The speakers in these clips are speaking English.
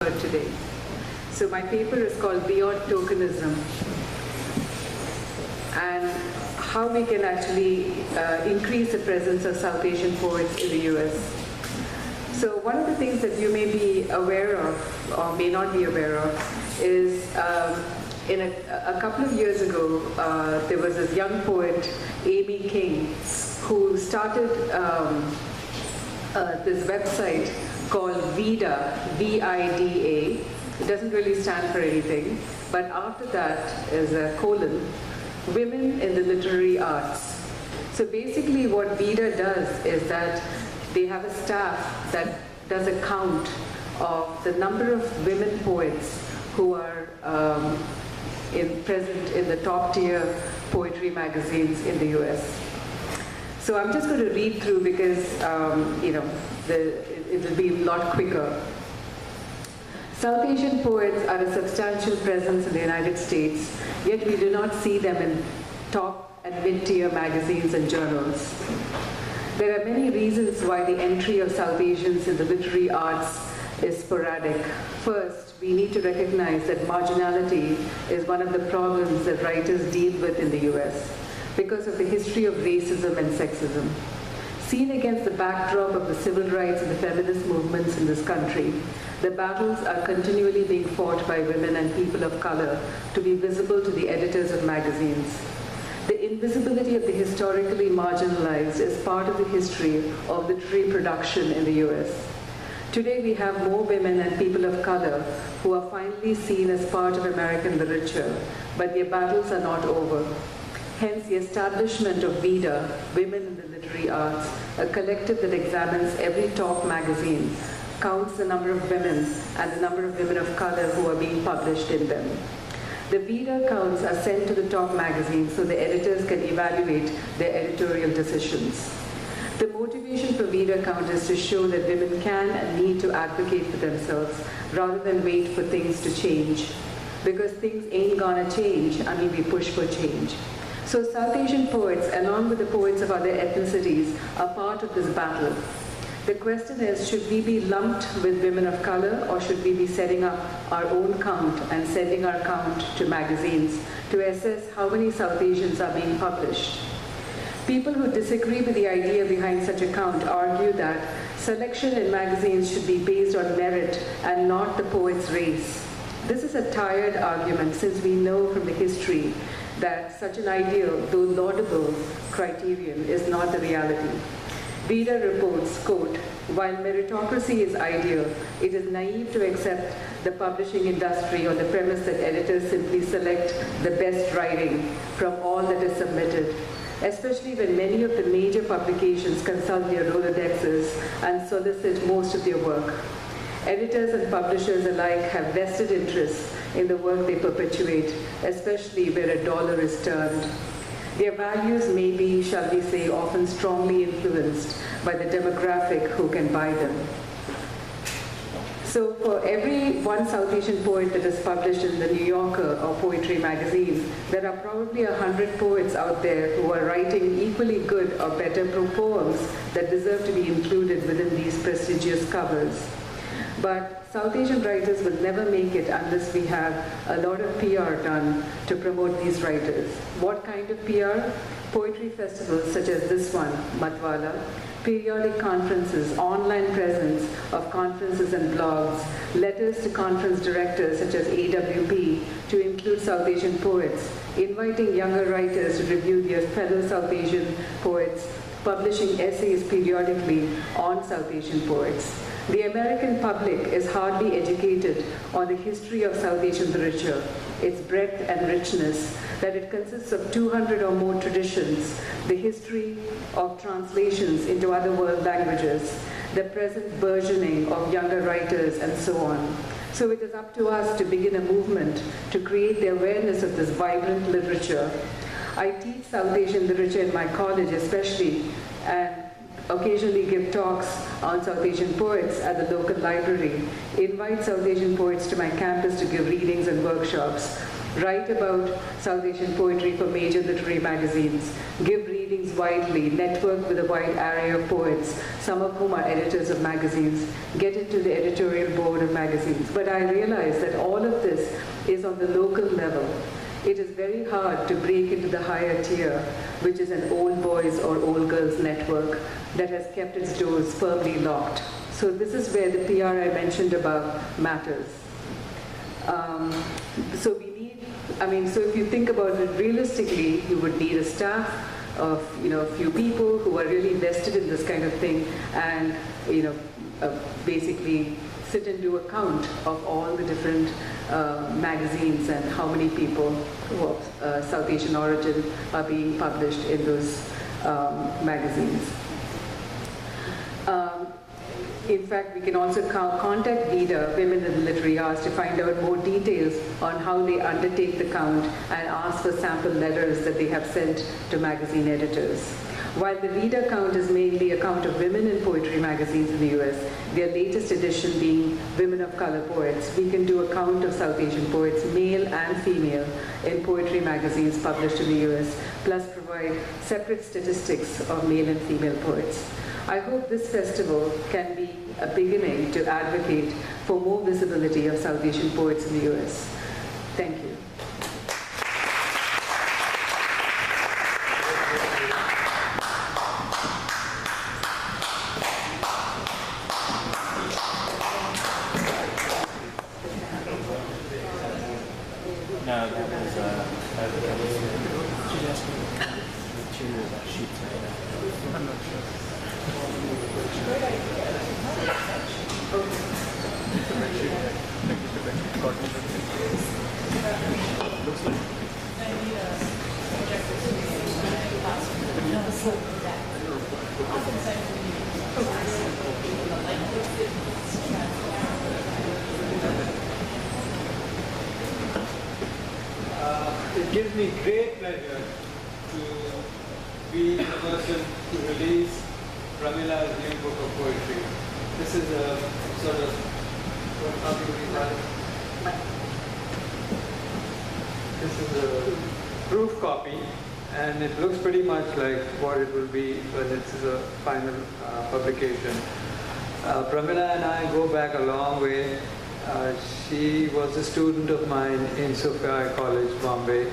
today. So my paper is called Beyond Tokenism, and how we can actually increase the presence of South Asian poets in the US. So one of the things that you may be aware of, or may not be aware of, is in a couple of years ago, there was this young poet, Amy King, who started this website called VIDA, V-I-D-A. It doesn't really stand for anything, but after that is a colon, Women in the Literary Arts. So basically what VIDA does is that they have a staff that does a count of the number of women poets who are present in the top tier poetry magazines in the US. So I'm just going to read through because it will be a lot quicker. South Asian poets are a substantial presence in the United States, yet we do not see them in top and mid-tier magazines and journals. There are many reasons why the entry of South Asians in the literary arts is sporadic. First, we need to recognize that marginality is one of the problems that writers deal with in the US because of the history of racism and sexism. Seen against the backdrop of the civil rights and the feminist movements in this country, the battles are continually being fought by women and people of color to be visible to the editors of magazines. The invisibility of the historically marginalized is part of the history of literary production in the US. Today we have more women and people of color who are finally seen as part of American literature, but their battles are not over. Hence the establishment of VIDA, Women in the Literary Arts, a collective that examines every top magazine, counts the number of women and the number of women of color who are being published in them. The VIDA counts are sent to the top magazines so the editors can evaluate their editorial decisions. The motivation for VIDA count is to show that women can and need to advocate for themselves rather than wait for things to change. Because things ain't gonna change until we push for change. So South Asian poets, along with the poets of other ethnicities, are part of this battle. The question is, should we be lumped with women of color, or should we be setting up our own count and sending our count to magazines to assess how many South Asians are being published? People who disagree with the idea behind such a count argue that selection in magazines should be based on merit and not the poet's race. This is a tired argument since we know from the history that such an ideal, though laudable, criterion is not the reality. VIDA reports, quote, while meritocracy is ideal, it is naive to accept the publishing industry on the premise that editors simply select the best writing from all that is submitted, especially when many of the major publications consult their Rolodexes and solicit most of their work. Editors and publishers alike have vested interests in the work they perpetuate, especially where a dollar is turned. Their values may be, shall we say, often strongly influenced by the demographic who can buy them. So for every one South Asian poet that is published in the New Yorker or Poetry magazine, there are probably 100 poets out there who are writing equally good or better poems that deserve to be included within these prestigious covers. But South Asian writers will never make it unless we have a lot of PR done to promote these writers. What kind of PR? Poetry festivals such as this one, Matwala, periodic conferences, online presence of conferences and blogs, letters to conference directors such as AWP to include South Asian poets, inviting younger writers to review their fellow South Asian poets, publishing essays periodically on South Asian poets. The American public is hardly educated on the history of South Asian literature, its breadth and richness, that it consists of 200 or more traditions, the history of translations into other world languages, the present burgeoning of younger writers, and so on. So it is up to us to begin a movement to create the awareness of this vibrant literature. I teach South Asian literature in my college especially, and occasionally give talks on South Asian poets at the local library, invite South Asian poets to my campus to give readings and workshops. write about South Asian poetry for major literary magazines, give readings widely, network with a wide array of poets, some of whom are editors of magazines, get into the editorial board of magazines. But I realize that all of this is on the local level. It is very hard to break into the higher tier, which is an old boys or old girls network that has kept its doors firmly locked. So this is where the PR I mentioned above matters. So we need, so if you think about it realistically, you would need a staff of, a few people who are really vested in this kind of thing and, basically sit and do a count of all the different magazines and how many people who are of South Asian origin are being published in those magazines. In fact, we can also contact VIDA, Women in the Literary Arts, to find out more details on how they undertake the count and ask for sample letters that they have sent to magazine editors. While the VIDA count is mainly a count of women in poetry magazines in the US, their latest edition being Women of Color Poets, we can do a count of South Asian poets, male and female, in poetry magazines published in the US, plus provide separate statistics of male and female poets. I hope this festival can be a beginning to advocate for more visibility of South Asian poets in the US. Thank you. No, that was she's asking I'm not sure. Looks like it gives me great pleasure to be the person to release Pramila's new book of poetry. This is a sort of, what copy do we have? This is a proof copy, and it looks pretty much like what it will be when it's a final publication. Pramila and I go back a long way. She was a student of mine in Suffolk College, Bombay,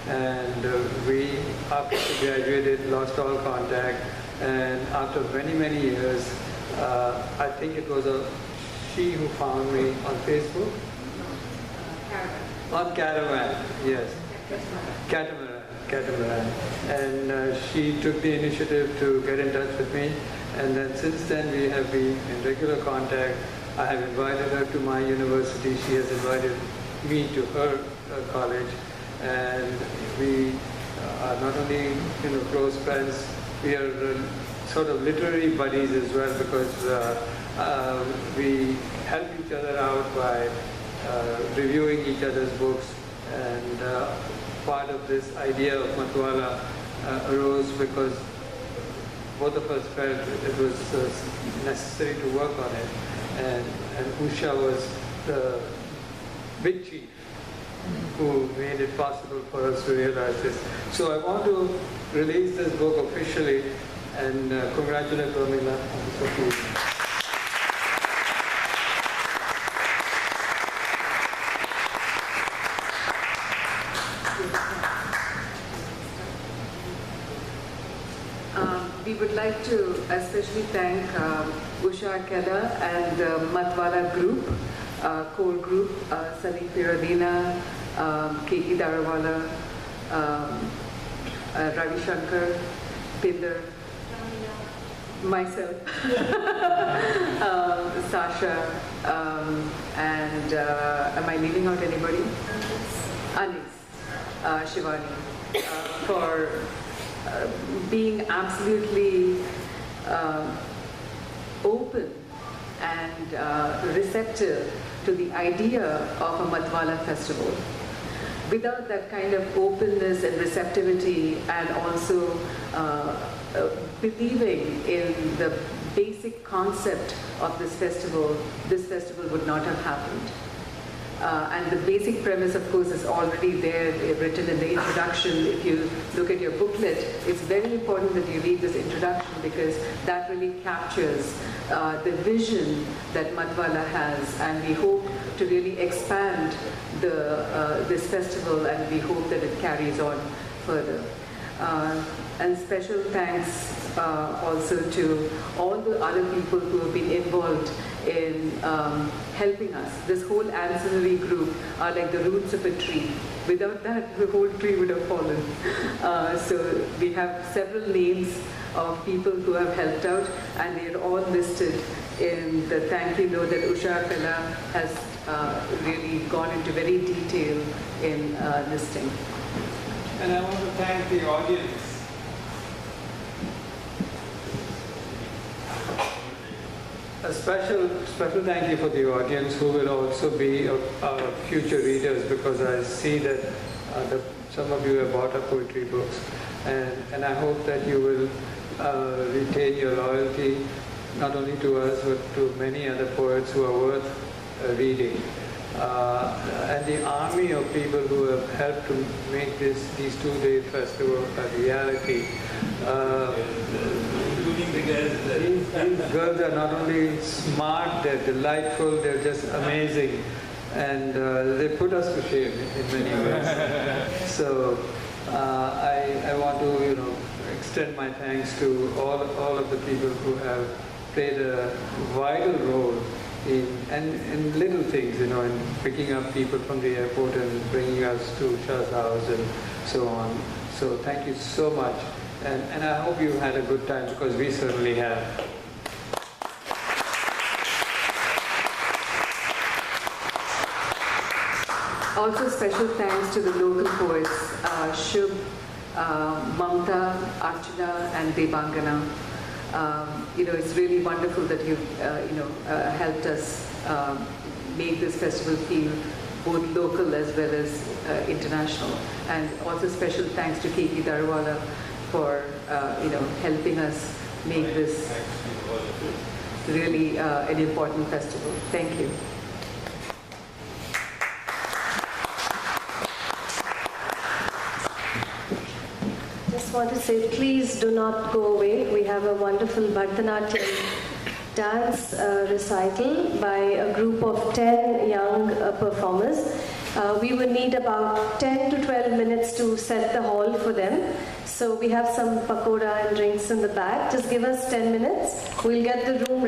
and we, after she graduated, lost all contact. And after many, many years, I think it was she who found me on Facebook. On Caravan, yes. Catamaran. And she took the initiative to get in touch with me. And then since then, we have been in regular contact. I have invited her to my university. She has invited me to her college. And we are not only close friends, we are sort of literary buddies as well, because we help each other out by reviewing each other's books. And part of this idea of Matwala arose because both of us felt it was necessary to work on it. And Usha was the big chief who made it possible for us to realize this. So I want to release this book officially and congratulate Pramila on this occasion. We would like to especially thank Usha Keda and Matwala Group, core group, Salim Piradina, Keki Darawala, Ravi Shankar, Pinder, myself, Sasha, and am I leaving out anybody? Anis, Shivani, for being absolutely open and receptive to the idea of a Matwala festival. Without that kind of openness and receptivity, and also believing in the basic concept of this festival would not have happened. And the basic premise, of course, is already there, written in the introduction. If you look at your booklet, it's very important that you read this introduction because that really captures the vision that Matwala has, and we hope to really expand this festival, and we hope that it carries on further. And special thanks also to all the other people who have been involved in helping us. This whole ancillary group are like the roots of a tree. Without that, the whole tree would have fallen. So we have several names of people who have helped out, and they are all listed in the thank you note that Usha Kala has really gone into very detail in listing. And I want to thank the audience. A special thank you for the audience who will also be our future readers, because I see that some of you have bought our poetry books, and I hope that you will retain your loyalty not only to us but to many other poets who are worth reading. And the army of people who have helped to make these two-day festival a reality. These girls are not only smart, they're delightful, they're just amazing, and they put us to shame in many ways. So I want to extend my thanks to all of the people who have played a vital role in little things, in picking up people from the airport and bringing us to Shah's house and so on. So thank you so much. And I hope you had a good time, because we certainly have. Also special thanks to the local poets, Shubh, Mamta, Archana and Devangana. It's really wonderful that you've helped us make this festival feel both local as well as international. And also special thanks to K.P. Darwala for helping us make this really an important festival. Thank you. Just want to say, please do not go away. We have a wonderful Bharatanatyam dance recital by a group of 10 young performers. We would need about 10 to 12 minutes to set the hall for them. So we have some pakoda and drinks in the back. Just give us 10 minutes. We'll get the room ready.